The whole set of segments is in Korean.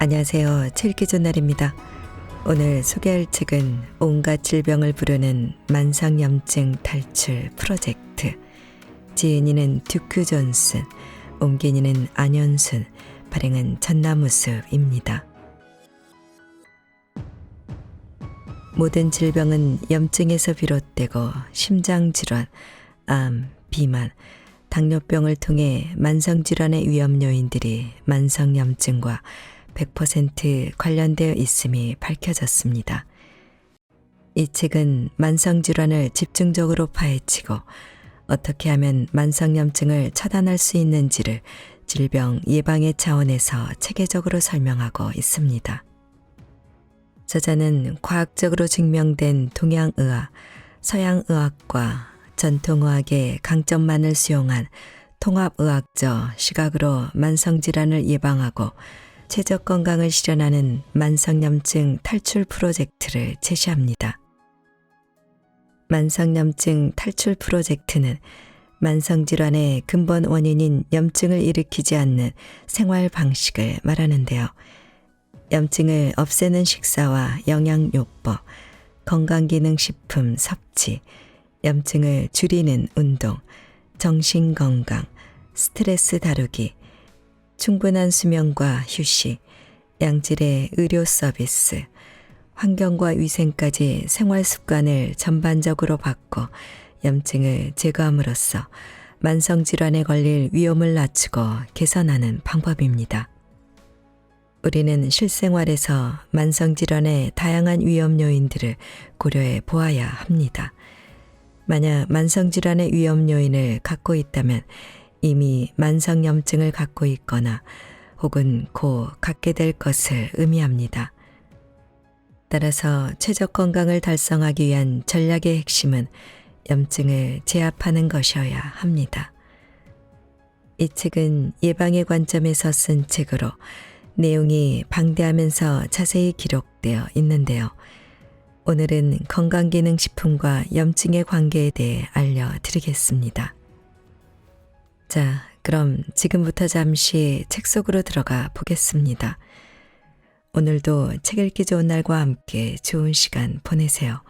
안녕하세요. 책 읽기 좋은 날입니다. 오늘 소개할 책은 온갖 질병을 부르는 만성염증 탈출 프로젝트. 지은이는 듀크 존슨, 옮긴이는 안현순, 발행은 전나무숲입니다. 모든 질병은 염증에서 비롯되고 심장질환, 암, 비만, 당뇨병을 통해 만성질환의 위험 요인들이 만성염증과 100% 관련되어 있음이 밝혀졌습니다. 이 책은 만성질환을 집중적으로 파헤치고 어떻게 하면 만성염증을 차단할 수 있는지를 질병 예방의 차원에서 체계적으로 설명하고 있습니다. 저자는 과학적으로 증명된 동양의학, 서양의학과 전통의학의 강점만을 수용한 통합의학적 시각으로 만성질환을 예방하고 최적 건강을 실현하는 만성염증 탈출 프로젝트를 제시합니다. 만성염증 탈출 프로젝트는 만성질환의 근본 원인인 염증을 일으키지 않는 생활 방식을 말하는데요. 염증을 없애는 식사와 영양요법, 건강기능식품 섭취, 염증을 줄이는 운동, 정신건강, 스트레스 다루기, 충분한 수면과 휴식, 양질의 의료 서비스, 환경과 위생까지 생활 습관을 전반적으로 바꿔 염증을 제거함으로써 만성질환에 걸릴 위험을 낮추고 개선하는 방법입니다. 우리는 실생활에서 만성질환의 다양한 위험 요인들을 고려해 보아야 합니다. 만약 만성질환의 위험 요인을 갖고 있다면 이미 만성염증을 갖고 있거나 혹은 곧 갖게 될 것을 의미합니다. 따라서 최적 건강을 달성하기 위한 전략의 핵심은 염증을 제압하는 것이어야 합니다. 이 책은 예방의 관점에서 쓴 책으로 내용이 방대하면서 자세히 기록되어 있는데요. 오늘은 건강기능식품과 염증의 관계에 대해 알려드리겠습니다. 자, 그럼 지금부터 잠시 책 속으로 들어가 보겠습니다. 오늘도 책 읽기 좋은 날과 함께 좋은 시간 보내세요.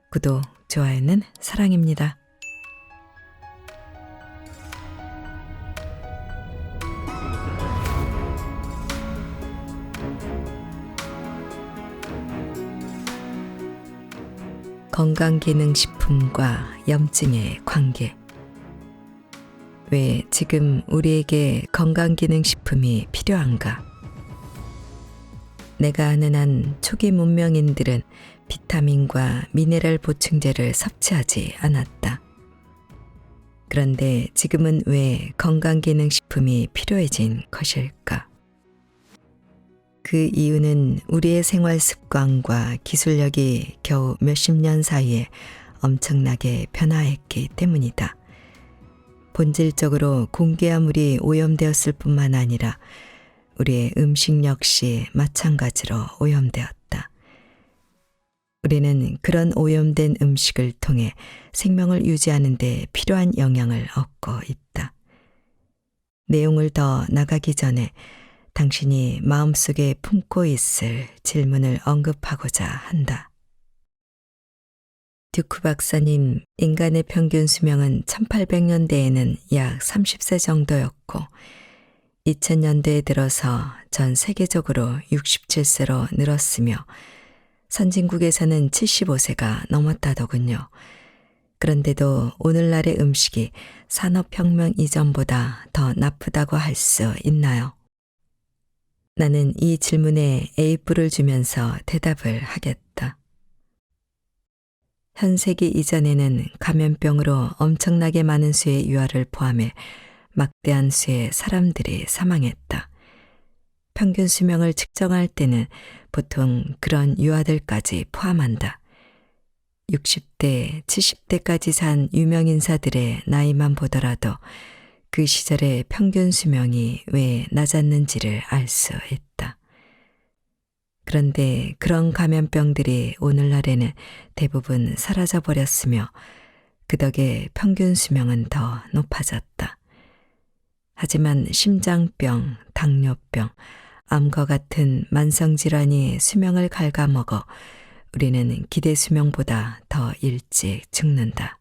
구독, 좋아요는 사랑입니다. 건강기능식품과 염증의 관계. 왜 지금 우리에게 건강기능식품이 필요한가? 내가 아는 한 초기 문명인들은 비타민과 미네랄 보충제를 섭취하지 않았다. 그런데 지금은 왜 건강기능식품이 필요해진 것일까? 그 이유는 우리의 생활 습관과 기술력이 겨우 몇십 년 사이에 엄청나게 변화했기 때문이다. 본질적으로 공기화물이 오염되었을 뿐만 아니라 우리의 음식 역시 마찬가지로 오염되었다. 우리는 그런 오염된 음식을 통해 생명을 유지하는 데 필요한 영양을 얻고 있다. 내용을 더 나가기 전에 당신이 마음속에 품고 있을 질문을 언급하고자 한다. 듀크 박사님, 인간의 평균 수명은 1800년대에는 약 30세 정도였고 2000년대에 들어서 전 세계적으로 67세로 늘었으며 선진국에서는 75세가 넘었다더군요. 그런데도 오늘날의 음식이 산업혁명 이전보다 더 나쁘다고 할 수 있나요? 나는 이 질문에 A뿔을 주면서 대답을 하겠다. 현세기 이전에는 감염병으로 엄청나게 많은 수의 유아를 포함해 막대한 수의 사람들이 사망했다. 평균 수명을 측정할 때는 보통 그런 유아들까지 포함한다. 60대, 70대까지 산 유명 인사들의 나이만 보더라도 그 시절의 평균 수명이 왜 낮았는지를 알 수 있다. 그런데 그런 감염병들이 오늘날에는 대부분 사라져 버렸으며 그 덕에 평균 수명은 더 높아졌다. 하지만 심장병, 당뇨병, 암과 같은 만성질환이 수명을 갉아먹어 우리는 기대 수명보다 더 일찍 죽는다.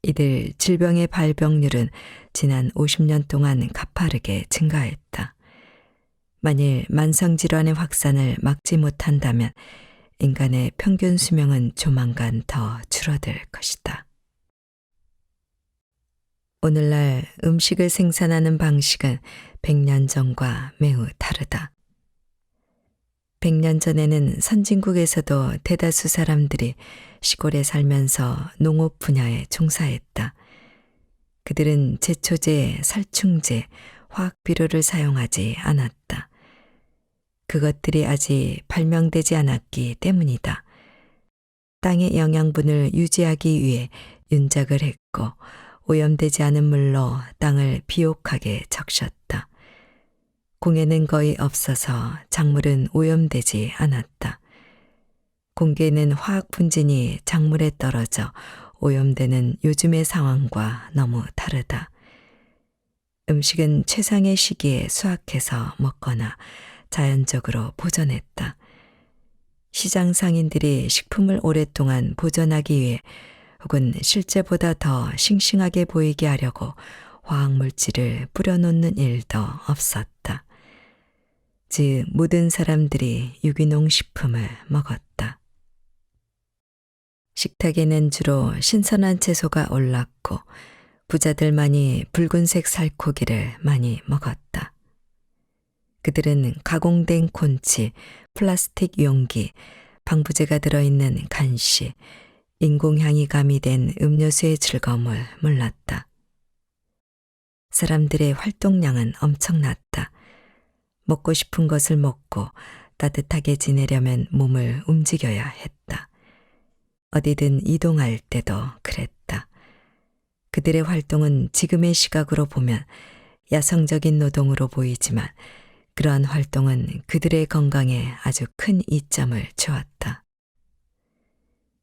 이들 질병의 발병률은 지난 50년 동안 가파르게 증가했다. 만일 만성질환의 확산을 막지 못한다면 인간의 평균 수명은 조만간 더 줄어들 것이다. 오늘날 음식을 생산하는 방식은 100년 전과 매우 다르다. 100년 전에는 선진국에서도 대다수 사람들이 시골에 살면서 농업 분야에 종사했다. 그들은 제초제, 살충제, 화학비료를 사용하지 않았다. 그것들이 아직 발명되지 않았기 때문이다. 땅의 영양분을 유지하기 위해 윤작을 했고 오염되지 않은 물로 땅을 비옥하게 적셨다. 공해는 거의 없어서 작물은 오염되지 않았다. 공기에는 화학 분진이 작물에 떨어져 오염되는 요즘의 상황과 너무 다르다. 음식은 최상의 시기에 수확해서 먹거나 자연적으로 보존했다. 시장 상인들이 식품을 오랫동안 보존하기 위해 혹은 실제보다 더 싱싱하게 보이게 하려고 화학물질을 뿌려놓는 일도 없었다. 즉 모든 사람들이 유기농 식품을 먹었다. 식탁에는 주로 신선한 채소가 올랐고 부자들만이 붉은색 살코기를 많이 먹었다. 그들은 가공된 콘치, 플라스틱 용기, 방부제가 들어있는 간식, 인공향이 가미된 음료수의 즐거움을 몰랐다. 사람들의 활동량은 엄청났다. 먹고 싶은 것을 먹고 따뜻하게 지내려면 몸을 움직여야 했다. 어디든 이동할 때도 그랬다. 그들의 활동은 지금의 시각으로 보면 야성적인 노동으로 보이지만 그러한 활동은 그들의 건강에 아주 큰 이점을 주었다.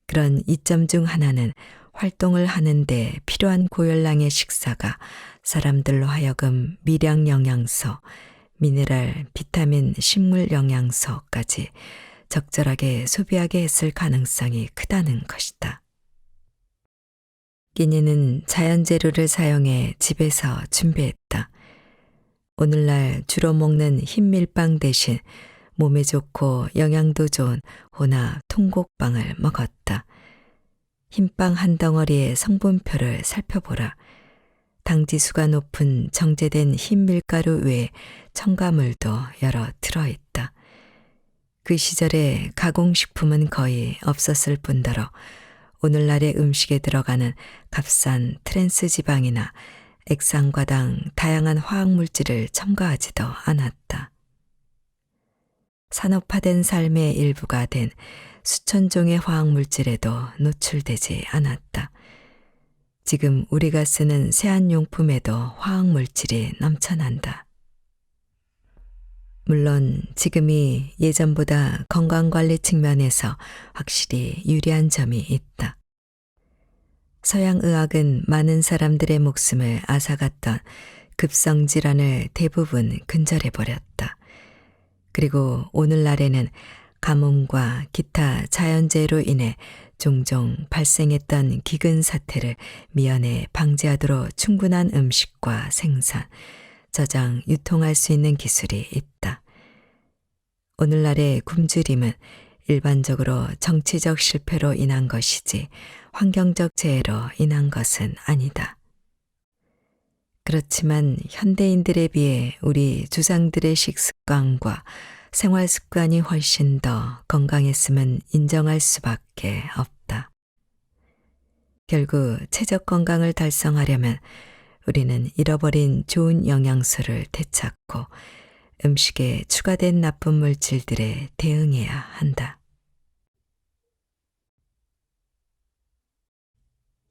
그런 이점 중 하나는 활동을 하는데 필요한 고열량의 식사가 사람들로 하여금 미량 영양소, 미네랄, 비타민, 식물 영양소까지 적절하게 소비하게 했을 가능성이 크다는 것이다. 끼니는 자연 재료를 사용해 집에서 준비했다. 오늘날 주로 먹는 흰 밀빵 대신 몸에 좋고 영양도 좋은 혼합 통곡빵을 먹었다. 흰빵 한 덩어리의 성분표를 살펴보라. 당지수가 높은 정제된 흰 밀가루 외에 첨가물도 여러 들어있다. 그 시절에 가공식품은 거의 없었을 뿐더러 오늘날의 음식에 들어가는 값싼 트랜스 지방이나 액상과당 다양한 화학물질을 첨가하지도 않았다. 산업화된 삶의 일부가 된 수천 종의 화학물질에도 노출되지 않았다. 지금 우리가 쓰는 세안용품에도 화학물질이 넘쳐난다. 물론 지금이 예전보다 건강관리 측면에서 확실히 유리한 점이 있다. 서양의학은 많은 사람들의 목숨을 앗아갔던 급성질환을 대부분 근절해버렸다. 그리고 오늘날에는 가뭄과 기타 자연재해로 인해 종종 발생했던 기근 사태를 미연에 방지하도록 충분한 음식과 생산, 저장, 유통할 수 있는 기술이 있다. 오늘날의 굶주림은 일반적으로 정치적 실패로 인한 것이지 환경적 재해로 인한 것은 아니다. 그렇지만 현대인들에 비해 우리 조상들의 식습관과 생활 습관이 훨씬 더 건강했음은 인정할 수밖에 없다. 결국 체적 건강을 달성하려면 우리는 잃어버린 좋은 영양소를 되찾고 음식에 추가된 나쁜 물질들에 대응해야 한다.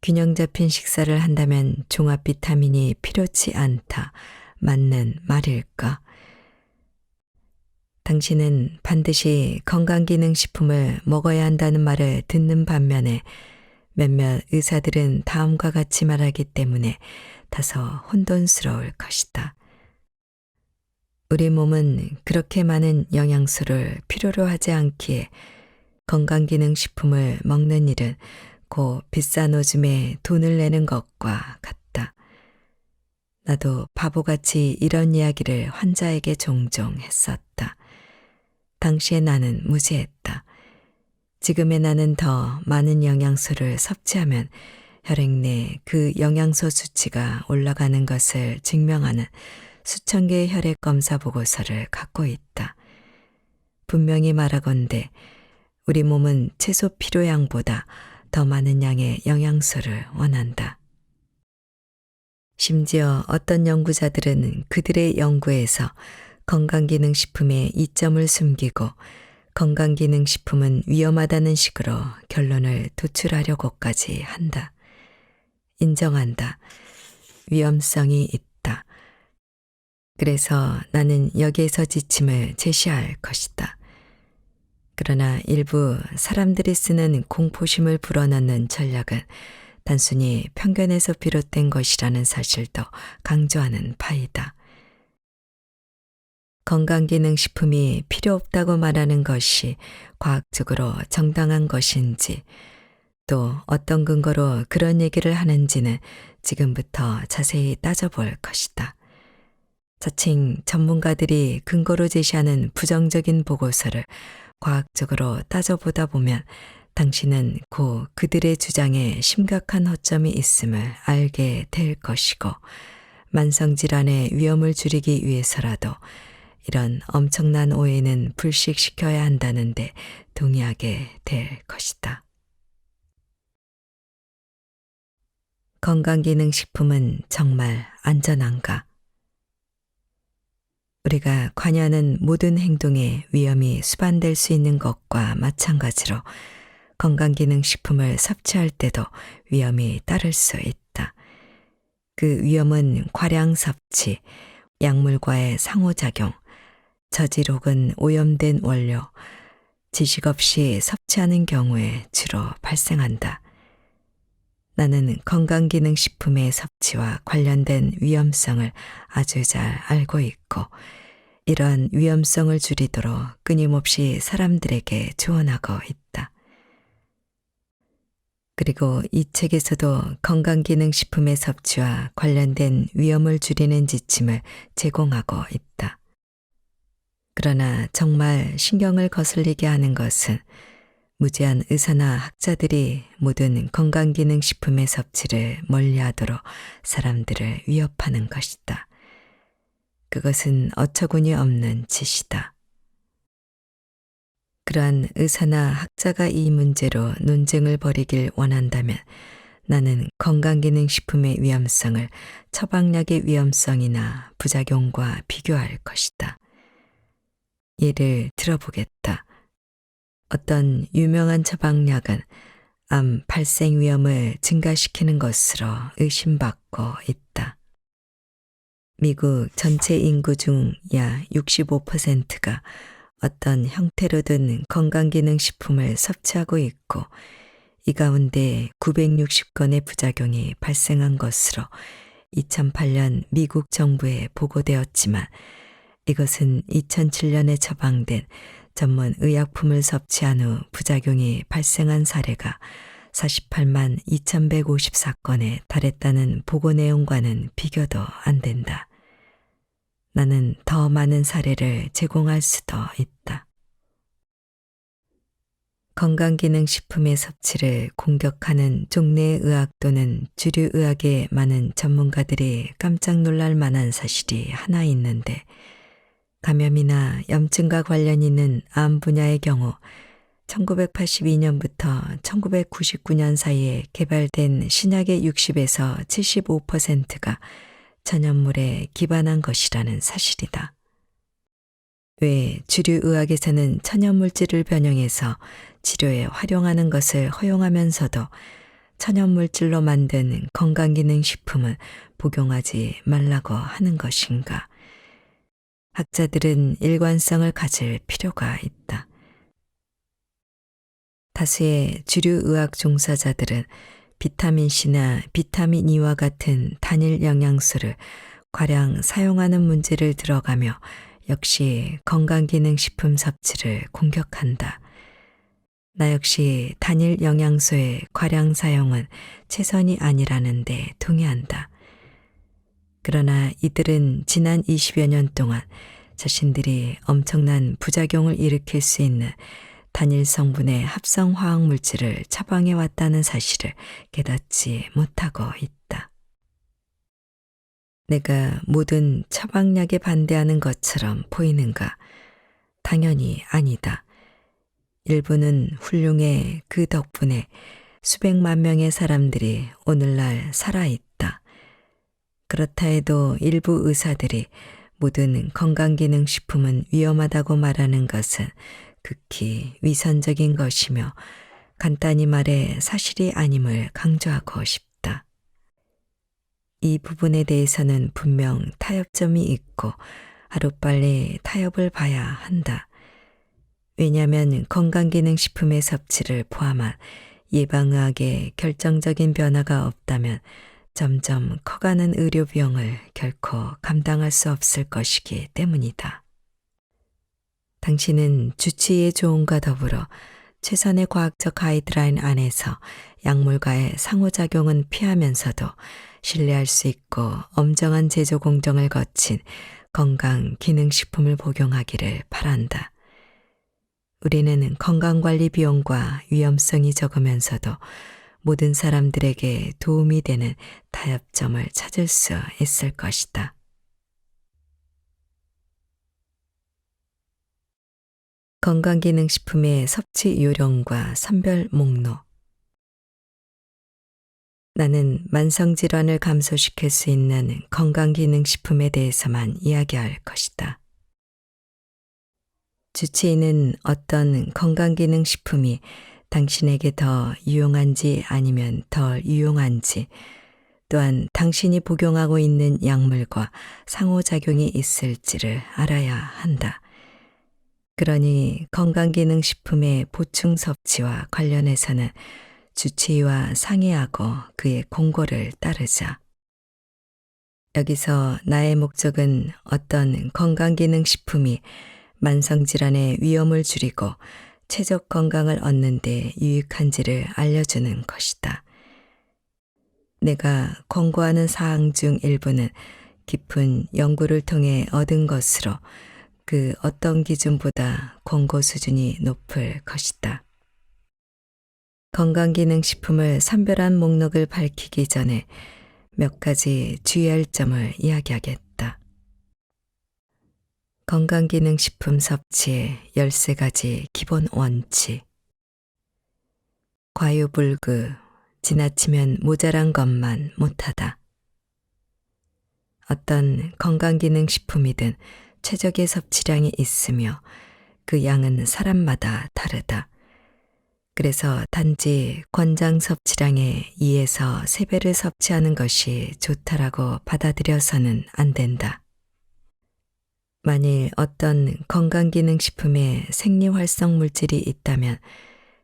균형 잡힌 식사를 한다면 종합 비타민이 필요치 않다. 맞는 말일까? 당신은 반드시 건강기능식품을 먹어야 한다는 말을 듣는 반면에 몇몇 의사들은 다음과 같이 말하기 때문에 다소 혼돈스러울 것이다. 우리 몸은 그렇게 많은 영양소를 필요로 하지 않기에 건강기능식품을 먹는 일은 곧 비싼 오줌에 돈을 내는 것과 같다. 나도 바보같이 이런 이야기를 환자에게 종종 했었다. 당시에 나는 무지했다. 지금의 나는 더 많은 영양소를 섭취하면 혈액 내 그 영양소 수치가 올라가는 것을 증명하는 수천 개의 혈액 검사 보고서를 갖고 있다. 분명히 말하건대 우리 몸은 최소 필요량보다 더 많은 양의 영양소를 원한다. 심지어 어떤 연구자들은 그들의 연구에서 건강기능식품의 이점을 숨기고 건강기능식품은 위험하다는 식으로 결론을 도출하려고까지 한다. 인정한다. 위험성이 있다. 그래서 나는 여기에서 지침을 제시할 것이다. 그러나 일부 사람들이 쓰는 공포심을 불어넣는 전략은 단순히 편견에서 비롯된 것이라는 사실도 강조하는 바이다. 건강기능식품이 필요 없다고 말하는 것이 과학적으로 정당한 것인지 또 어떤 근거로 그런 얘기를 하는지는 지금부터 자세히 따져볼 것이다. 자칭 전문가들이 근거로 제시하는 부정적인 보고서를 과학적으로 따져보다 보면 당신은 곧 그들의 주장에 심각한 허점이 있음을 알게 될 것이고 만성질환의 위험을 줄이기 위해서라도 이런 엄청난 오해는 불식시켜야 한다는데 동의하게 될 것이다. 건강기능식품은 정말 안전한가? 우리가 관여하는 모든 행동에 위험이 수반될 수 있는 것과 마찬가지로 건강기능식품을 섭취할 때도 위험이 따를 수 있다. 그 위험은 과량 섭취, 약물과의 상호작용, 저질 혹은 오염된 원료, 지식 없이 섭취하는 경우에 주로 발생한다. 나는 건강기능식품의 섭취와 관련된 위험성을 아주 잘 알고 있고 이러한 위험성을 줄이도록 끊임없이 사람들에게 조언하고 있다. 그리고 이 책에서도 건강기능식품의 섭취와 관련된 위험을 줄이는 지침을 제공하고 있다. 그러나 정말 신경을 거슬리게 하는 것은 무지한 의사나 학자들이 모든 건강기능식품의 섭취를 멀리하도록 사람들을 위협하는 것이다. 그것은 어처구니 없는 짓이다. 그러한 의사나 학자가 이 문제로 논쟁을 벌이길 원한다면 나는 건강기능식품의 위험성을 처방약의 위험성이나 부작용과 비교할 것이다. 예를 들어보겠다. 어떤 유명한 처방약은 암 발생 위험을 증가시키는 것으로 의심받고 있다. 미국 전체 인구 중 약 65%가 어떤 형태로든 건강기능식품을 섭취하고 있고 이 가운데 960건의 부작용이 발생한 것으로 2008년 미국 정부에 보고되었지만 이것은 2007년에 처방된 전문 의약품을 섭취한 후 부작용이 발생한 사례가 48만 2154건에 달했다는 보고 내용과는 비교도 안 된다. 나는 더 많은 사례를 제공할 수도 있다. 건강기능식품의 섭취를 공격하는 종래 의학 또는 주류 의학의 많은 전문가들이 깜짝 놀랄 만한 사실이 하나 있는데 감염이나 염증과 관련 있는 암 분야의 경우 1982년부터 1999년 사이에 개발된 신약의 60에서 75%가 천연물에 기반한 것이라는 사실이다. 왜 주류 의학에서는 천연물질을 변형해서 치료에 활용하는 것을 허용하면서도 천연물질로 만든 건강기능식품은 복용하지 말라고 하는 것인가? 학자들은 일관성을 가질 필요가 있다. 다수의 주류 의학 종사자들은 비타민C나 비타민 E와 같은 단일 영양소를 과량 사용하는 문제를 들어가며 역시 건강기능식품 섭취를 공격한다. 나 역시 단일 영양소의 과량 사용은 최선이 아니라는 데 동의한다. 그러나 이들은 지난 20여 년 동안 자신들이 엄청난 부작용을 일으킬 수 있는 단일 성분의 합성 화학 물질을 처방해 왔다는 사실을 깨닫지 못하고 있다. 내가 모든 처방약에 반대하는 것처럼 보이는가? 당연히 아니다. 일부는 훌륭해 그 덕분에 수백만 명의 사람들이 오늘날 살아있다. 그렇다 해도 일부 의사들이 모든 건강기능식품은 위험하다고 말하는 것은 극히 위선적인 것이며 간단히 말해 사실이 아님을 강조하고 싶다. 이 부분에 대해서는 분명 타협점이 있고 하루빨리 타협을 봐야 한다. 왜냐하면 건강기능식품의 섭취를 포함한 예방의학에 결정적인 변화가 없다면 점점 커가는 의료비용을 결코 감당할 수 없을 것이기 때문이다. 당신은 주치의의 조언과 더불어 최선의 과학적 가이드라인 안에서 약물과의 상호작용은 피하면서도 신뢰할 수 있고 엄정한 제조 공정을 거친 건강기능식품을 복용하기를 바란다. 우리는 건강관리 비용과 위험성이 적으면서도 모든 사람들에게 도움이 되는 타협점을 찾을 수 있을 것이다. 건강기능식품의 섭취 요령과 선별 목록. 나는 만성질환을 감소시킬 수 있는 건강기능식품에 대해서만 이야기할 것이다. 주치의는 어떤 건강기능식품이 당신에게 더 유용한지 아니면 덜 유용한지, 또한 당신이 복용하고 있는 약물과 상호작용이 있을지를 알아야 한다. 그러니 건강기능식품의 보충 섭취와 관련해서는 주치의와 상의하고 그의 공고를 따르자. 여기서 나의 목적은 어떤 건강기능식품이 만성질환의 위험을 줄이고 최적 건강을 얻는 데 유익한지를 알려주는 것이다. 내가 권고하는 사항 중 일부는 깊은 연구를 통해 얻은 것으로 그 어떤 기준보다 권고 수준이 높을 것이다. 건강기능식품을 선별한 목록을 밝히기 전에 몇 가지 주의할 점을 이야기하겠다. 건강기능식품 섭취의 13가지 기본 원칙. 과유불급, 지나치면 모자란 것만 못하다. 어떤 건강기능식품이든 최적의 섭취량이 있으며 그 양은 사람마다 다르다. 그래서 단지 권장 섭취량의 2에서 3배를 섭취하는 것이 좋다라고 받아들여서는 안 된다. 만일 어떤 건강기능식품에 생리활성 물질이 있다면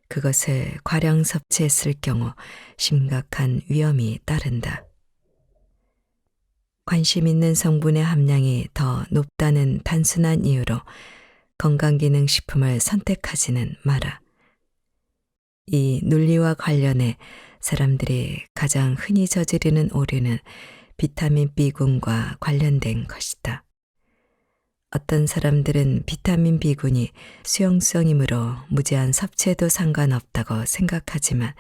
그것을 과량 섭취했을 경우 심각한 위험이 따른다. 관심 있는 성분의 함량이 더 높다는 단순한 이유로 건강기능식품을 선택하지는 마라. 이 논리와 관련해 사람들이 가장 흔히 저지르는 오류는 비타민 B군과 관련된 것이다. 어떤 사람들은 비타민 B군이 수용성이므로 무제한 섭취해도 상관없다고 생각하지만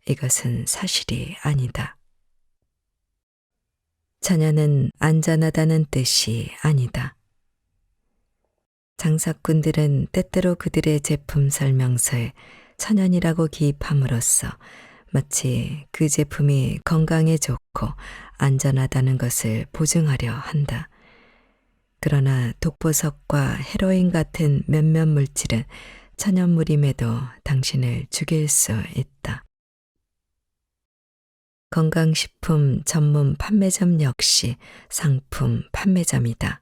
이것은 사실이 아니다. 천연은 안전하다는 뜻이 아니다. 장사꾼들은 때때로 그들의 제품 설명서에 천연이라고 기입함으로써 마치 그 제품이 건강에 좋고 안전하다는 것을 보증하려 한다. 그러나 독보석과 헤로인 같은 몇몇 물질은 천연물임에도 당신을 죽일 수 있다. 건강식품 전문 판매점 역시 상품 판매점이다.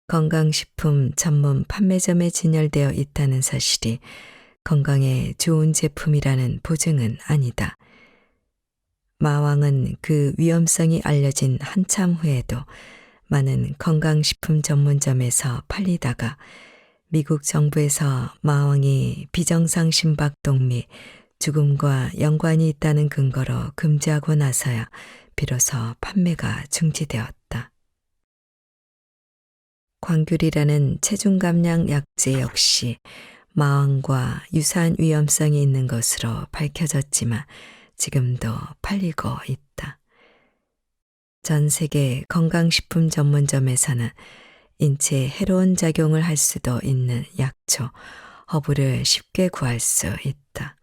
건강식품 전문 판매점에 진열되어 있다는 사실이 건강에 좋은 제품이라는 보증은 아니다. 마왕은 그 위험성이 알려진 한참 후에도 많은 건강식품 전문점에서 팔리다가 미국 정부에서 마왕이 비정상 심박동 및 죽음과 연관이 있다는 근거로 금지하고 나서야 비로소 판매가 중지되었다. 광귤이라는 체중 감량 약제 역시 마왕과 유사한 위험성이 있는 것으로 밝혀졌지만 지금도 팔리고 있다. 전 세계 건강식품 전문점에서는 인체에 해로운 작용을 할 수도 있는 약초, 허브를 쉽게 구할 수 있다.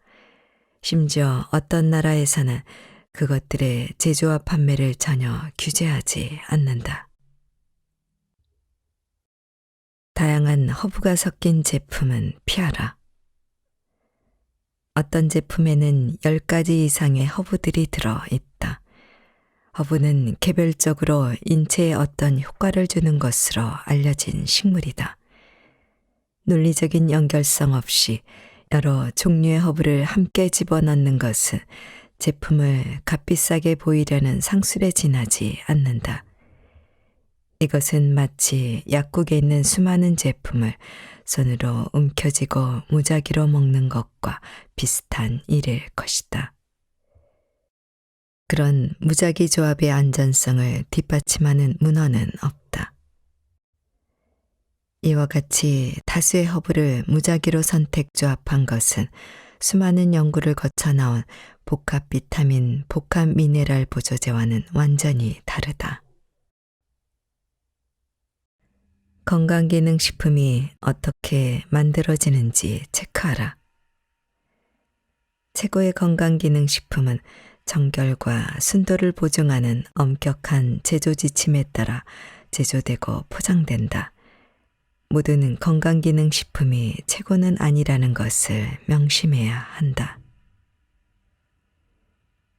심지어 어떤 나라에서는 그것들의 제조와 판매를 전혀 규제하지 않는다. 다양한 허브가 섞인 제품은 피하라. 어떤 제품에는 10가지 이상의 허브들이 들어있다. 허브는 개별적으로 인체에 어떤 효과를 주는 것으로 알려진 식물이다. 논리적인 연결성 없이 여러 종류의 허브를 함께 집어넣는 것은 제품을 값비싸게 보이려는 상술에 지나지 않는다. 이것은 마치 약국에 있는 수많은 제품을 손으로 움켜쥐고 무작위로 먹는 것과 비슷한 일일 것이다. 그런 무작위 조합의 안전성을 뒷받침하는 문헌은 없다. 이와 같이 다수의 허브를 무작위로 선택 조합한 것은 수많은 연구를 거쳐 나온 복합 비타민, 복합 미네랄 보조제와는 완전히 다르다. 건강기능식품이 어떻게 만들어지는지 체크하라. 최고의 건강기능식품은 정결과 순도를 보증하는 엄격한 제조 지침에 따라 제조되고 포장된다. 모든 건강기능식품이 최고는 아니라는 것을 명심해야 한다.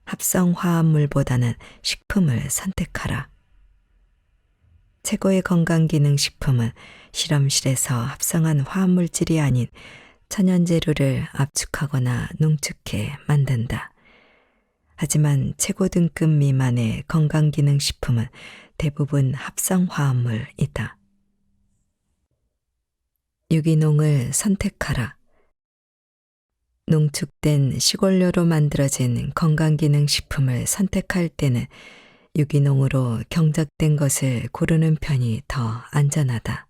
합성화합물보다는 식품을 선택하라. 최고의 건강기능식품은 실험실에서 합성한 화합물질이 아닌 천연재료를 압축하거나 농축해 만든다. 하지만 최고 등급 미만의 건강기능식품은 대부분 합성화합물이다. 유기농을 선택하라. 농축된 식원료로 만들어진 건강기능식품을 선택할 때는 유기농으로 경작된 것을 고르는 편이 더 안전하다.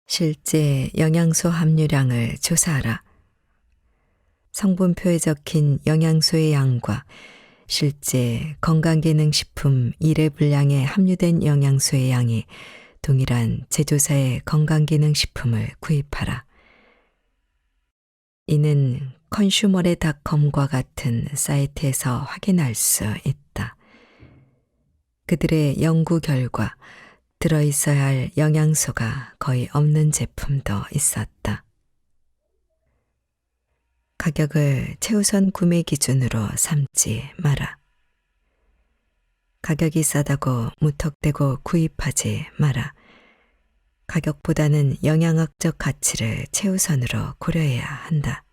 실제 영양소 함유량을 조사하라. 성분표에 적힌 영양소의 양과 실제 건강기능식품 1회 분량에 함유된 영양소의 양이 동일한 제조사의 건강기능식품을 구입하라. 이는 컨슈머레닷컴과 같은 사이트에서 확인할 수 있다. 그들의 연구 결과 들어있어야 할 영양소가 거의 없는 제품도 있었다. 가격을 최우선 구매 기준으로 삼지 마라. 가격이 싸다고 무턱대고 구입하지 마라. 가격보다는 영양학적 가치를 최우선으로 고려해야 한다.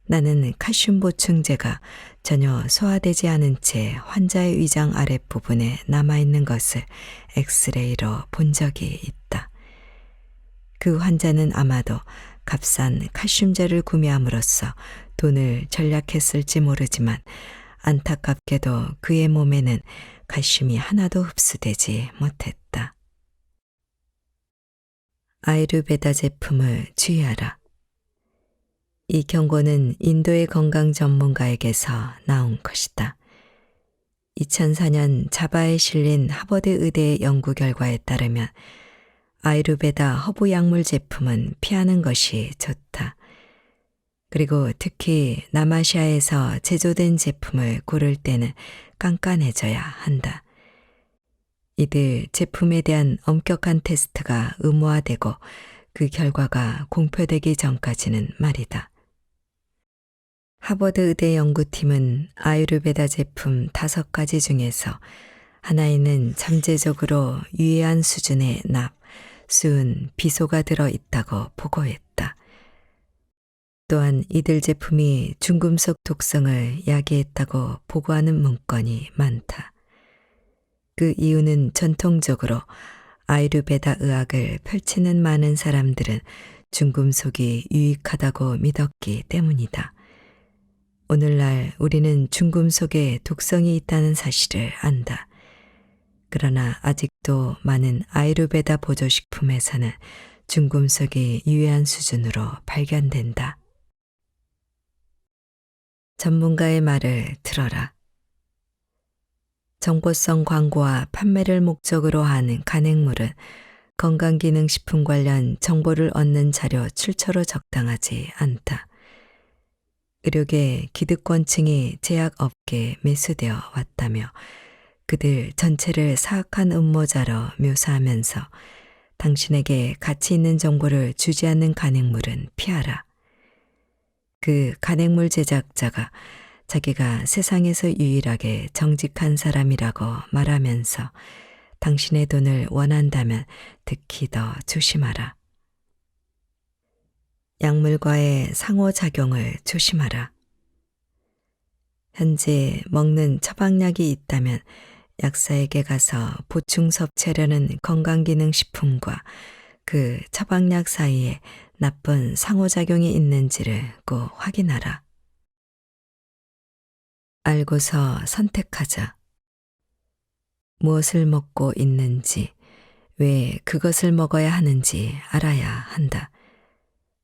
나는 칼슘 보충제가 전혀 소화되지 않은 채 환자의 위장 아랫부분에 남아있는 것을 엑스레이로 본 적이 있다. 그 환자는 아마도 값싼 칼슘제를 구매함으로써 돈을 절약했을지 모르지만 안타깝게도 그의 몸에는 칼슘이 하나도 흡수되지 못했다. 아유르베다 제품을 주의하라. 이 경고는 인도의 건강 전문가에게서 나온 것이다. 2004년 자바에 실린 하버드 의대의 연구 결과에 따르면 아유르베다 허브 약물 제품은 피하는 것이 좋다. 그리고 특히 남아시아에서 제조된 제품을 고를 때는 깐깐해져야 한다. 이들 제품에 대한 엄격한 테스트가 의무화되고 그 결과가 공표되기 전까지는 말이다. 하버드 의대 연구팀은 아유르베다 제품 5가지 중에서 하나에는 잠재적으로 유해한 수준의 납, 수은, 비소가 들어있다고 보고했다. 또한 이들 제품이 중금속 독성을 야기했다고 보고하는 문건이 많다. 그 이유는 전통적으로 아유르베다 의학을 펼치는 많은 사람들은 중금속이 유익하다고 믿었기 때문이다. 오늘날 우리는 중금속에 독성이 있다는 사실을 안다. 그러나 아직도 많은 아유르베다 보조식품에서는 중금속이 유해한 수준으로 발견된다. 전문가의 말을 들어라. 정보성 광고와 판매를 목적으로 하는 간행물은 건강기능식품 관련 정보를 얻는 자료 출처로 적당하지 않다. 의료계 기득권층이 제약업계에 매수되어 왔다며 그들 전체를 사악한 음모자로 묘사하면서 당신에게 가치 있는 정보를 주지 않는 간행물은 피하라. 그 간행물 제작자가 자기가 세상에서 유일하게 정직한 사람이라고 말하면서 당신의 돈을 원한다면 특히 더 조심하라. 약물과의 상호작용을 조심하라. 현재 먹는 처방약이 있다면 약사에게 가서 보충 섭취하려는 건강기능식품과 그 처방약 사이에 나쁜 상호작용이 있는지를 꼭 확인하라. 알고서 선택하자. 무엇을 먹고 있는지, 왜 그것을 먹어야 하는지 알아야 한다.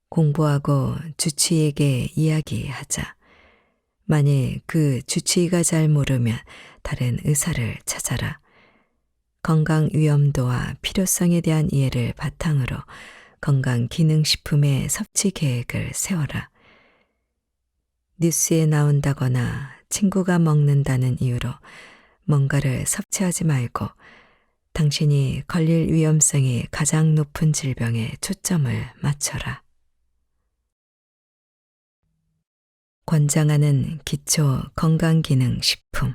공부하고 주치의에게 이야기하자. 만일 그 주치의가 잘 모르면 다른 의사를 찾아라. 건강 위험도와 필요성에 대한 이해를 바탕으로 건강기능식품의 섭취 계획을 세워라. 뉴스에 나온다거나 친구가 먹는다는 이유로 뭔가를 섭취하지 말고 당신이 걸릴 위험성이 가장 높은 질병에 초점을 맞춰라. 권장하는 기초 건강기능식품.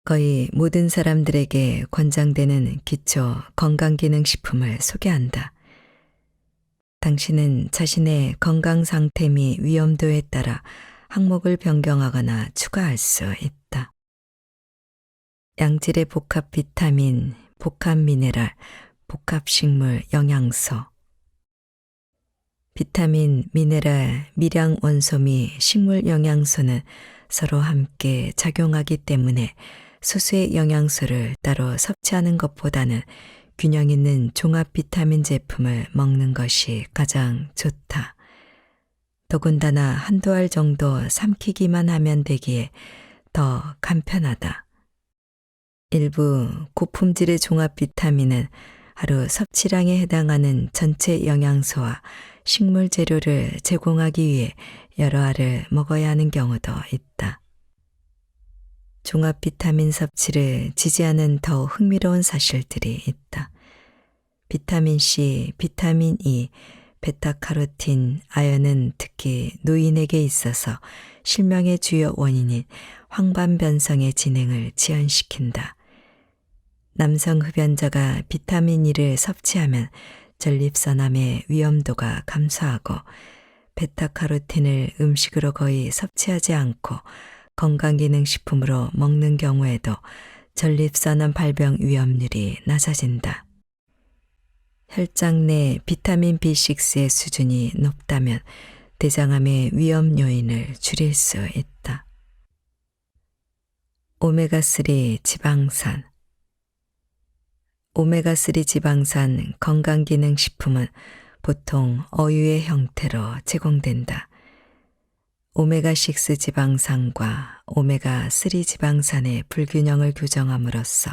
거의 모든 사람들에게 권장되는 기초 건강기능식품을 소개한다. 당신은 자신의 건강 상태 및 위험도에 따라 항목을 변경하거나 추가할 수 있다. 양질의 복합 비타민, 복합 미네랄, 복합 식물 영양소, 비타민, 미네랄, 미량 원소 및 식물 영양소는 서로 함께 작용하기 때문에 소수의 영양소를 따로 섭취하는 것보다는 균형 있는 종합 비타민 제품을 먹는 것이 가장 좋다. 더군다나 한두 알 정도 삼키기만 하면 되기에 더 간편하다. 일부 고품질의 종합 비타민은 하루 섭취량에 해당하는 전체 영양소와 식물 재료를 제공하기 위해 여러 알을 먹어야 하는 경우도 있다. 종합 비타민 섭취를 지지하는 더욱 흥미로운 사실들이 있다. 비타민 C, 비타민 E, 베타카로틴, 아연은 특히 노인에게 있어서 실명의 주요 원인인 황반변성의 진행을 지연시킨다. 남성 흡연자가 비타민 E를 섭취하면 전립선암의 위험도가 감소하고 베타카로틴을 음식으로 거의 섭취하지 않고 건강기능식품으로 먹는 경우에도 전립선암 발병 위험률이 낮아진다. 혈장 내 비타민 B6의 수준이 높다면 대장암의 위험 요인을 줄일 수 있다. 오메가3 지방산. 오메가3 지방산 건강기능식품은 보통 어유의 형태로 제공된다. 오메가6 지방산과 오메가3 지방산의 불균형을 교정함으로써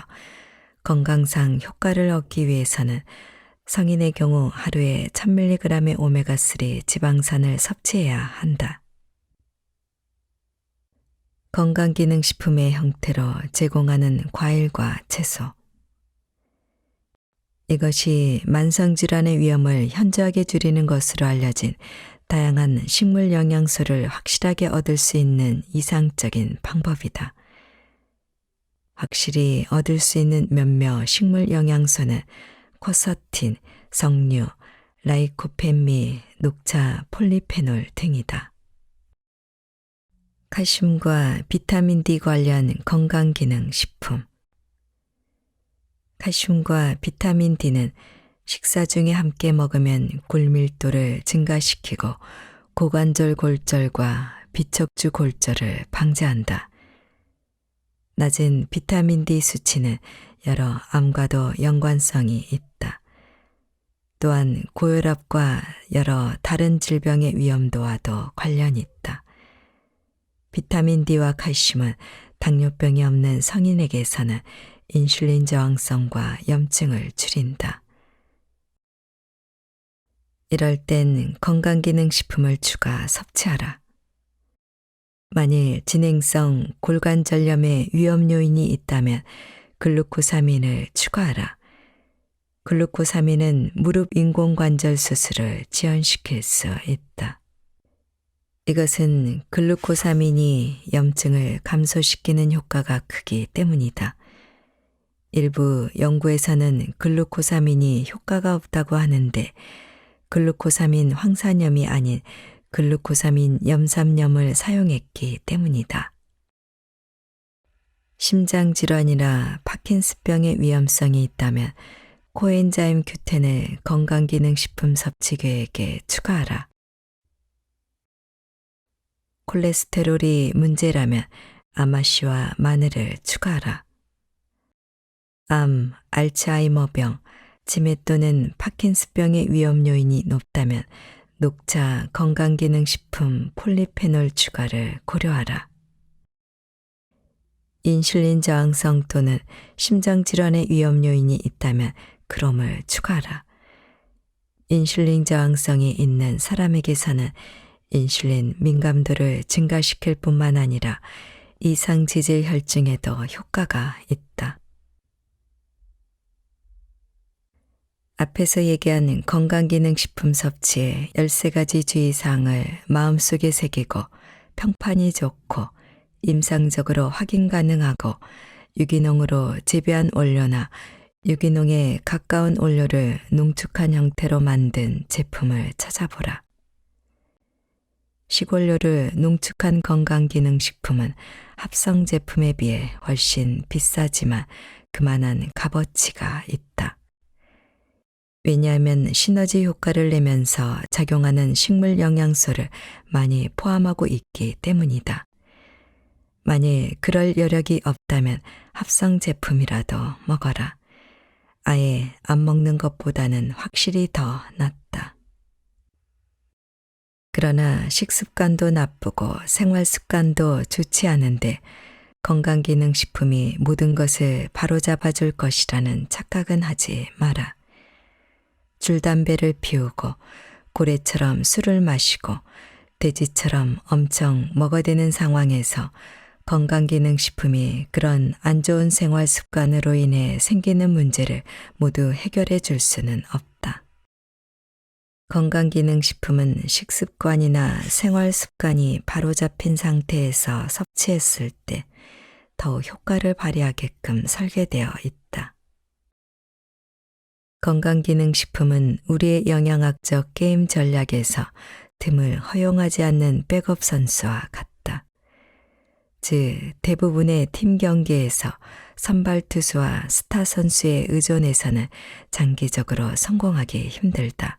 건강상 효과를 얻기 위해서는 성인의 경우 하루에 1000mg의 오메가3 지방산을 섭취해야 한다. 건강기능식품의 형태로 제공하는 과일과 채소. 이것이 만성질환의 위험을 현저하게 줄이는 것으로 알려진 다양한 식물 영양소를 확실하게 얻을 수 있는 이상적인 방법이다. 확실히 얻을 수 있는 몇몇 식물 영양소는 쿼서틴, 석류, 라이코펜 및 녹차 폴리페놀 등이다. 칼슘과 비타민 D 관련 건강기능식품. 칼슘과 비타민 D는 식사 중에 함께 먹으면 골밀도를 증가시키고 고관절 골절과 비척주 골절을 방지한다. 낮은 비타민 D 수치는 여러 암과도 연관성이 있다. 또한 고혈압과 여러 다른 질병의 위험도와도 관련이 있다. 비타민 D와 칼슘은 당뇨병이 없는 성인에게서는 인슐린 저항성과 염증을 줄인다. 이럴 땐 건강기능식품을 추가 섭취하라. 만일 진행성 골관절염의 위험 요인이 있다면 글루코사민을 추가하라. 글루코사민은 무릎 인공관절 수술을 지연시킬 수 있다. 이것은 글루코사민이 염증을 감소시키는 효과가 크기 때문이다. 일부 연구에서는 글루코사민이 효과가 없다고 하는데 글루코사민 황산염이 아닌 글루코사민 염산염을 사용했기 때문이다. 심장질환이나 파킨스병의 위험성이 있다면 코엔자임 Q10을 건강기능식품 섭취 계획에 추가하라. 콜레스테롤이 문제라면 아마씨와 마늘을 추가하라. 암, 알츠하이머병, 치매 또는 파킨스병의 위험 요인이 높다면 녹차 건강기능식품 폴리페놀 추가를 고려하라. 인슐린 저항성 또는 심장질환의 위험 요인이 있다면 크롬을 추가하라. 인슐린 저항성이 있는 사람에게서는 인슐린 민감도를 증가시킬 뿐만 아니라 이상지질 혈증에도 효과가 있다. 앞에서 얘기한 건강기능식품 섭취의 13가지 주의사항을 마음속에 새기고 평판이 좋고 임상적으로 확인 가능하고 유기농으로 재배한 원료나 유기농에 가까운 원료를 농축한 형태로 만든 제품을 찾아보라. 식원료를 농축한 건강기능식품은 합성 제품에 비해 훨씬 비싸지만 그만한 값어치가 있다. 왜냐하면 시너지 효과를 내면서 작용하는 식물 영양소를 많이 포함하고 있기 때문이다. 만일 그럴 여력이 없다면 합성 제품이라도 먹어라. 아예 안 먹는 것보다는 확실히 더 낫다. 그러나 식습관도 나쁘고 생활습관도 좋지 않은데 건강기능식품이 모든 것을 바로잡아줄 것이라는 착각은 하지 마라. 줄담배를 피우고 고래처럼 술을 마시고 돼지처럼 엄청 먹어대는 상황에서 건강기능식품이 그런 안 좋은 생활 습관으로 인해 생기는 문제를 모두 해결해 줄 수는 없다. 건강기능식품은 식습관이나 생활습관이 바로잡힌 상태에서 섭취했을 때 더욱 효과를 발휘하게끔 설계되어 있다. 건강기능식품은 우리의 영양학적 게임 전략에서 틈을 허용하지 않는 백업 선수와 같다. 즉, 대부분의 팀 경기에서 선발 투수와 스타 선수에 의존해서는 장기적으로 성공하기 힘들다.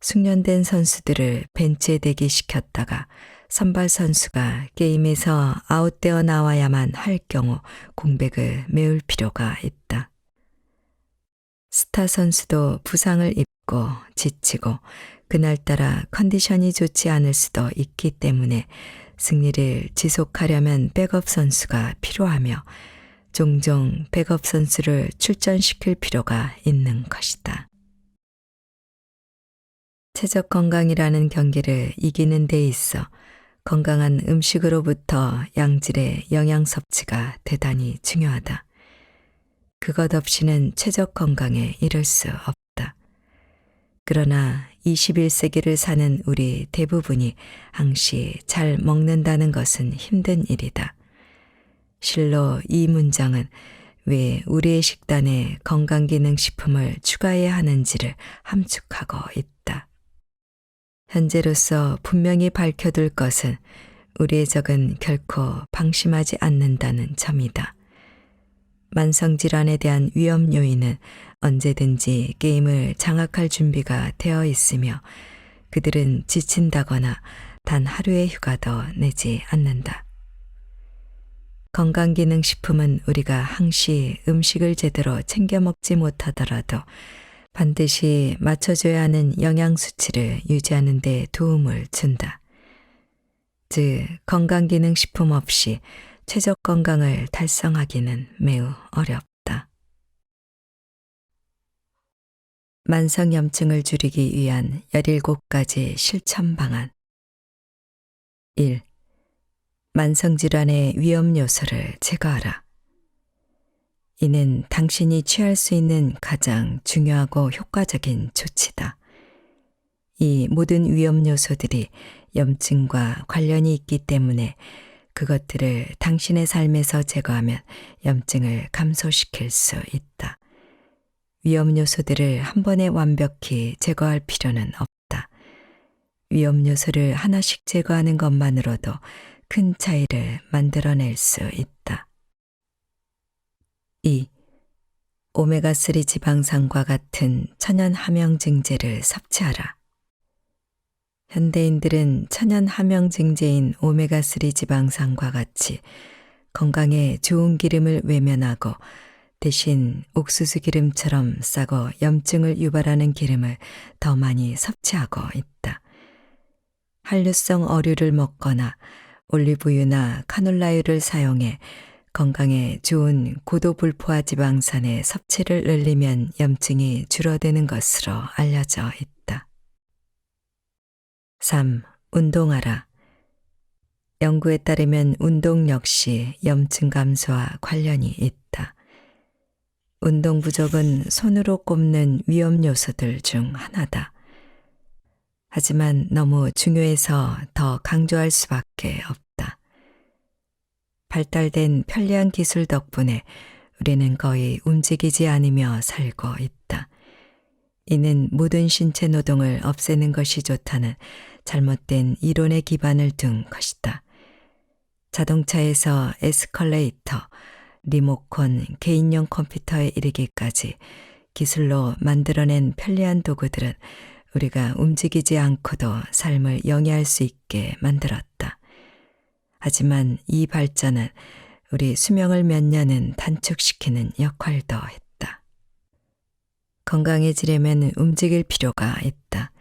숙련된 선수들을 벤치에 대기시켰다가 선발 선수가 게임에서 아웃되어 나와야만 할 경우 공백을 메울 필요가 있다. 스타 선수도 부상을 입고 지치고 그날따라 컨디션이 좋지 않을 수도 있기 때문에 승리를 지속하려면 백업 선수가 필요하며 종종 백업 선수를 출전시킬 필요가 있는 것이다. 체적 건강이라는 경기를 이기는 데 있어 건강한 음식으로부터 양질의 영양 섭취가 대단히 중요하다. 그것 없이는 최적 건강에 이를 수 없다. 그러나 21세기를 사는 우리 대부분이 항시 잘 먹는다는 것은 힘든 일이다. 실로 이 문장은 왜 우리의 식단에 건강기능식품을 추가해야 하는지를 함축하고 있다. 현재로서 분명히 밝혀둘 것은 우리의 적은 결코 방심하지 않는다는 점이다. 만성질환에 대한 위험 요인은 언제든지 게임을 장악할 준비가 되어 있으며 그들은 지친다거나 단 하루의 휴가도 내지 않는다. 건강기능식품은 우리가 항시 음식을 제대로 챙겨 먹지 못하더라도 반드시 맞춰줘야 하는 영양수치를 유지하는 데 도움을 준다. 즉, 건강기능식품 없이 최적 건강을 달성하기는 매우 어렵다. 만성염증을 줄이기 위한 17가지 실천 방안. 1. 만성질환의 위험 요소를 제거하라. 이는 당신이 취할 수 있는 가장 중요하고 효과적인 조치다. 이 모든 위험 요소들이 염증과 관련이 있기 때문에 그것들을 당신의 삶에서 제거하면 염증을 감소시킬 수 있다. 위험 요소들을 한 번에 완벽히 제거할 필요는 없다. 위험 요소를 하나씩 제거하는 것만으로도 큰 차이를 만들어낼 수 있다. 2. 오메가3 지방산과 같은 천연 함영증제를 섭취하라. 현대인들은 천연 함영증제인 오메가3 지방산과 같이 건강에 좋은 기름을 외면하고 대신 옥수수 기름처럼 싸고 염증을 유발하는 기름을 더 많이 섭취하고 있다. 한류성 어류를 먹거나 올리브유나 카놀라유를 사용해 건강에 좋은 고도불포화 지방산의 섭취를 늘리면 염증이 줄어드는 것으로 알려져 있다. 3. 운동하라. 연구에 따르면 운동 역시 염증 감소와 관련이 있다. 운동 부족은 손으로 꼽는 위험 요소들 중 하나다. 하지만 너무 중요해서 더 강조할 수밖에 없다. 발달된 편리한 기술 덕분에 우리는 거의 움직이지 않으며 살고 있다. 이는 모든 신체 노동을 없애는 것이 좋다는 잘못된 이론에 기반을 둔 것이다. 자동차에서 에스컬레이터, 리모컨, 개인용 컴퓨터에 이르기까지 기술로 만들어낸 편리한 도구들은 우리가 움직이지 않고도 삶을 영위할 수 있게 만들었다. 하지만 이 발전은 우리 수명을 몇 년은 단축시키는 역할도 했다. 건강해지려면 움직일 필요가 있다.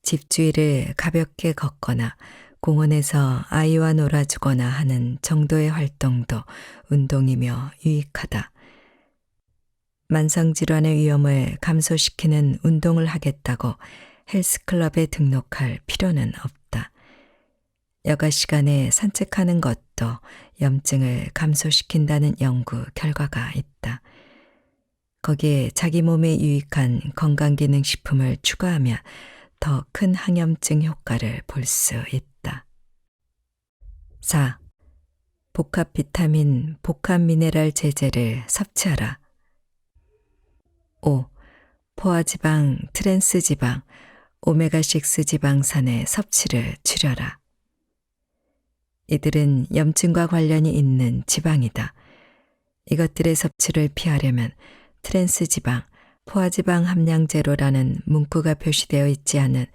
집 주위를 가볍게 걷거나 공원에서 아이와 놀아주거나 하는 정도의 활동도 운동이며 유익하다. 만성질환의 위험을 감소시키는 운동을 하겠다고 헬스클럽에 등록할 필요는 없다. 여가 시간에 산책하는 것도 염증을 감소시킨다는 연구 결과가 있다. 거기에 자기 몸에 유익한 건강기능식품을 추가하면 더 큰 항염증 효과를 볼 수 있다. 4. 복합 비타민, 복합 미네랄 제제를 섭취하라. 5. 포화지방, 트랜스지방, 오메가6 지방산의 섭취를 줄여라. 이들은 염증과 관련이 있는 지방이다. 이것들의 섭취를 피하려면 트랜스지방, 포화지방 함량 제로라는 문구가 표시되어 있지 않은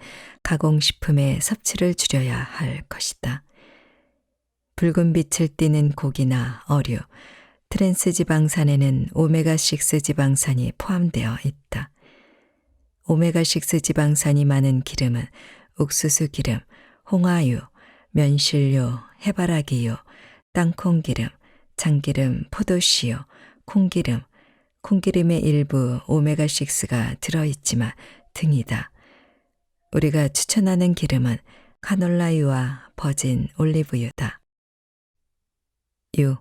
가공식품의 섭취를 줄여야 할 것이다. 붉은 빛을 띠는 고기나 어류, 트랜스지방산에는 오메가6 지방산이 포함되어 있다. 오메가6 지방산이 많은 기름은 옥수수 기름, 홍화유, 면실유, 해바라기유, 땅콩기름, 참기름, 포도씨유, 콩기름, 콩기름의 일부 오메가6가 들어있지만 등이다. 우리가 추천하는 기름은 카놀라유와 버진 올리브유다. 6.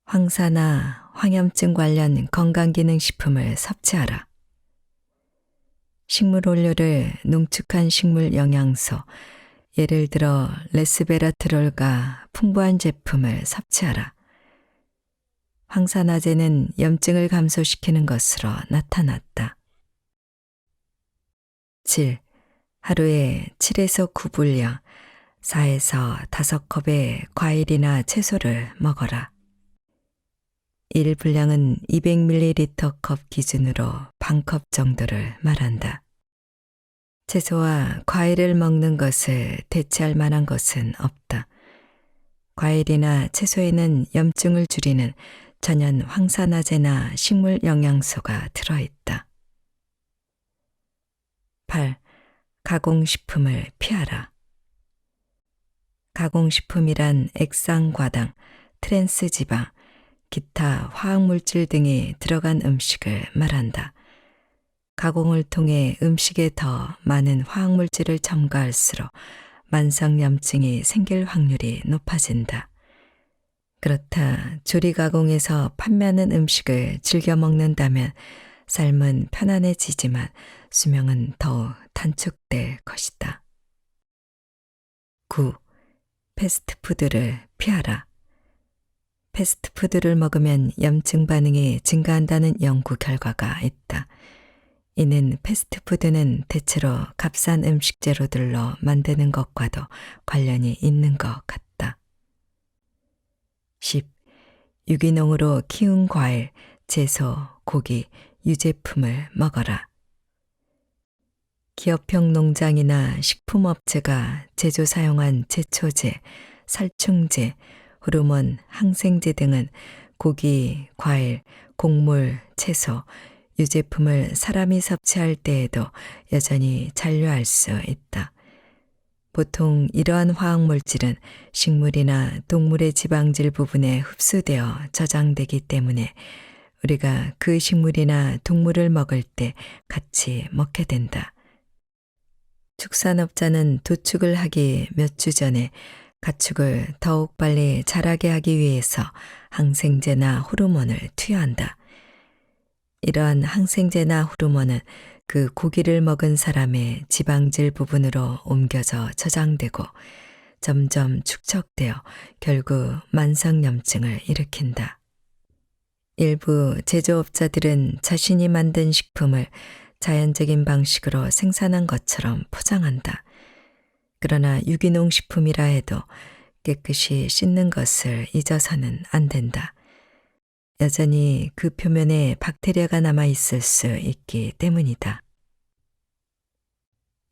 황사나 황염증 관련 건강기능식품을 섭취하라. 식물 원료를 농축한 식물 영양소, 예를 들어 레스베라트롤과 풍부한 제품을 섭취하라. 황산화제는 염증을 감소시키는 것으로 나타났다. 7. 하루에 7에서 9분량 4에서 5컵의 과일이나 채소를 먹어라. 1 분량은 200ml 컵 기준으로 반컵 정도를 말한다. 채소와 과일을 먹는 것을 대체할 만한 것은 없다. 과일이나 채소에는 염증을 줄이는 천연 황산화제나 식물 영양소가 들어있다. 8. 가공식품을 피하라. 가공식품이란 액상과당, 트랜스지방, 기타 화학물질 등이 들어간 음식을 말한다. 가공을 통해 음식에 더 많은 화학물질을 첨가할수록 만성염증이 생길 확률이 높아진다. 그렇다 조리 가공에서 판매하는 음식을 즐겨 먹는다면 삶은 편안해지지만 수명은 더욱 단축될 것이다. 9. 패스트푸드를 피하라. 패스트푸드를 먹으면 염증 반응이 증가한다는 연구 결과가 있다. 이는 패스트푸드는 대체로 값싼 음식 재료들로 만드는 것과도 관련이 있는 것 같다. 10. 유기농으로 키운 과일, 채소, 고기, 유제품을 먹어라. 기업형 농장이나 식품업체가 제조 사용한 제초제, 살충제, 호르몬, 항생제 등은 고기, 과일, 곡물, 채소, 유제품을 사람이 섭취할 때에도 여전히 잔류할 수 있다. 보통 이러한 화학물질은 식물이나 동물의 지방질 부분에 흡수되어 저장되기 때문에 우리가 그 식물이나 동물을 먹을 때 같이 먹게 된다. 축산업자는 도축을 하기 몇 주 전에 가축을 더욱 빨리 자라게 하기 위해서 항생제나 호르몬을 투여한다. 이러한 항생제나 호르몬은 그 고기를 먹은 사람의 지방질 부분으로 옮겨져 저장되고 점점 축적되어 결국 만성염증을 일으킨다. 일부 제조업자들은 자신이 만든 식품을 자연적인 방식으로 생산한 것처럼 포장한다. 그러나 유기농 식품이라 해도 깨끗이 씻는 것을 잊어서는 안 된다. 여전히 그 표면에 박테리아가 남아 있을 수 있기 때문이다.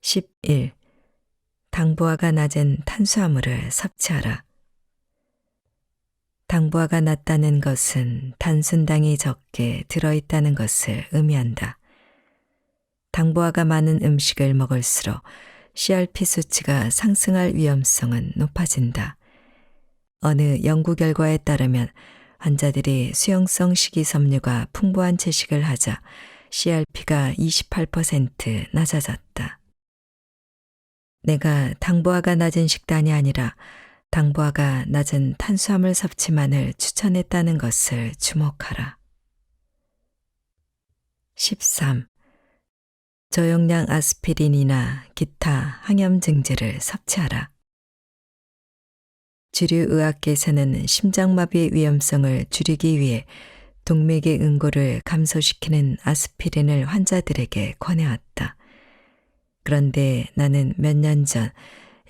11. 당부하가 낮은 탄수화물을 섭취하라. 당부하가 낮다는 것은 단순당이 적게 들어있다는 것을 의미한다. 당부하가 많은 음식을 먹을수록 CRP 수치가 상승할 위험성은 높아진다. 어느 연구 결과에 따르면 환자들이 수용성 식이섬유가 풍부한 채식을 하자 CRP가 28% 낮아졌다. 내가 당부하가 낮은 식단이 아니라 당부하가 낮은 탄수화물 섭취만을 추천했다는 것을 주목하라. 13. 저용량 아스피린이나 기타 항염증제를 섭취하라. 주류 의학계에서는 심장마비의 위험성을 줄이기 위해 동맥의 응고를 감소시키는 아스피린을 환자들에게 권해왔다. 그런데 나는 몇 년 전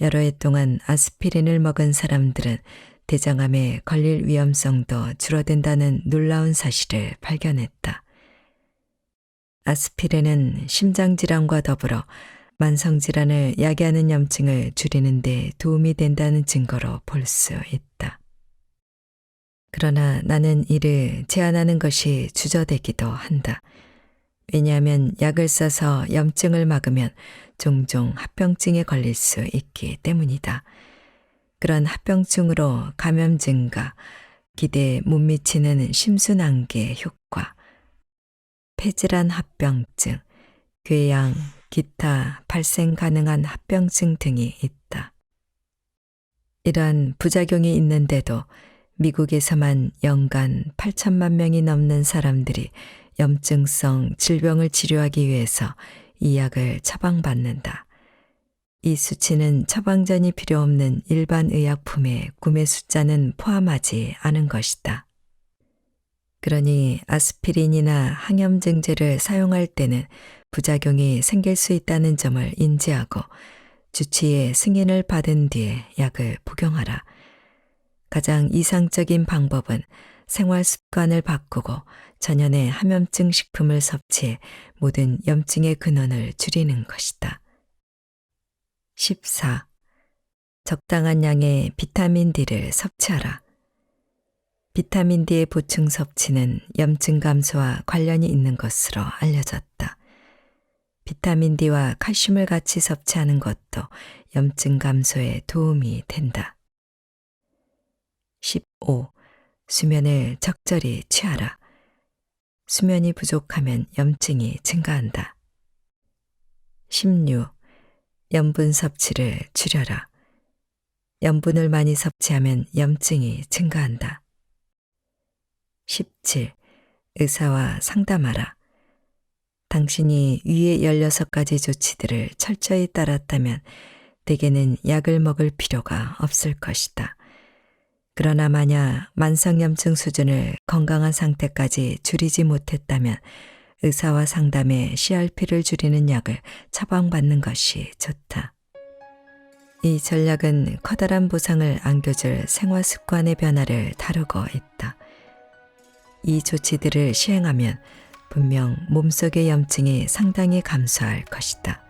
여러 해 동안 아스피린을 먹은 사람들은 대장암에 걸릴 위험성도 줄어든다는 놀라운 사실을 발견했다. 아스피린은 심장질환과 더불어 만성질환을 야기하는 염증을 줄이는 데 도움이 된다는 증거로 볼 수 있다. 그러나 나는 이를 제한하는 것이 주저되기도 한다. 왜냐하면 약을 써서 염증을 막으면 종종 합병증에 걸릴 수 있기 때문이다. 그런 합병증으로 감염 증가, 기대에 못 미치는 심순환계 효과, 폐질환 합병증, 궤양, 기타 발생 가능한 합병증 등이 있다. 이러한 부작용이 있는데도 미국에서만 연간 8천만 명이 넘는 사람들이 염증성 질병을 치료하기 위해서 이 약을 처방받는다. 이 수치는 처방전이 필요 없는 일반 의약품의 구매 숫자는 포함하지 않은 것이다. 그러니 아스피린이나 항염증제를 사용할 때는 부작용이 생길 수 있다는 점을 인지하고 주치의의 승인을 받은 뒤에 약을 복용하라. 가장 이상적인 방법은 생활 습관을 바꾸고 전연의 함염증 식품을 섭취해 모든 염증의 근원을 줄이는 것이다. 14. 적당한 양의 비타민 D를 섭취하라. 비타민 D의 보충 섭취는 염증 감소와 관련이 있는 것으로 알려졌다. 비타민 D와 칼슘을 같이 섭취하는 것도 염증 감소에 도움이 된다. 15. 수면을 적절히 취하라. 수면이 부족하면 염증이 증가한다. 16. 염분 섭취를 줄여라. 염분을 많이 섭취하면 염증이 증가한다. 17. 의사와 상담하라. 당신이 위의 16가지 조치들을 철저히 따랐다면 대개는 약을 먹을 필요가 없을 것이다. 그러나 만약 만성염증 수준을 건강한 상태까지 줄이지 못했다면 의사와 상담해 CRP를 줄이는 약을 처방받는 것이 좋다. 이 전략은 커다란 보상을 안겨줄 생활 습관의 변화를 다루고 있다. 이 조치들을 시행하면 분명 몸속의 염증이 상당히 감소할 것이다.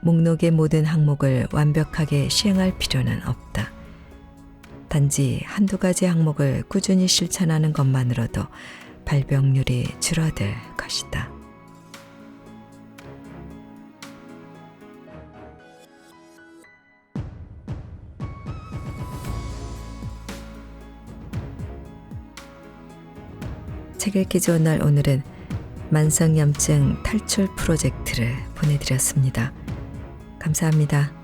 목록의 모든 항목을 완벽하게 시행할 필요는 없다. 단지 한두 가지 항목을 꾸준히 실천하는 것만으로도 발병률이 줄어들 것이다. 책 읽기 좋은 날 오늘은 만성염증 탈출 프로젝트를 보내드렸습니다. 감사합니다.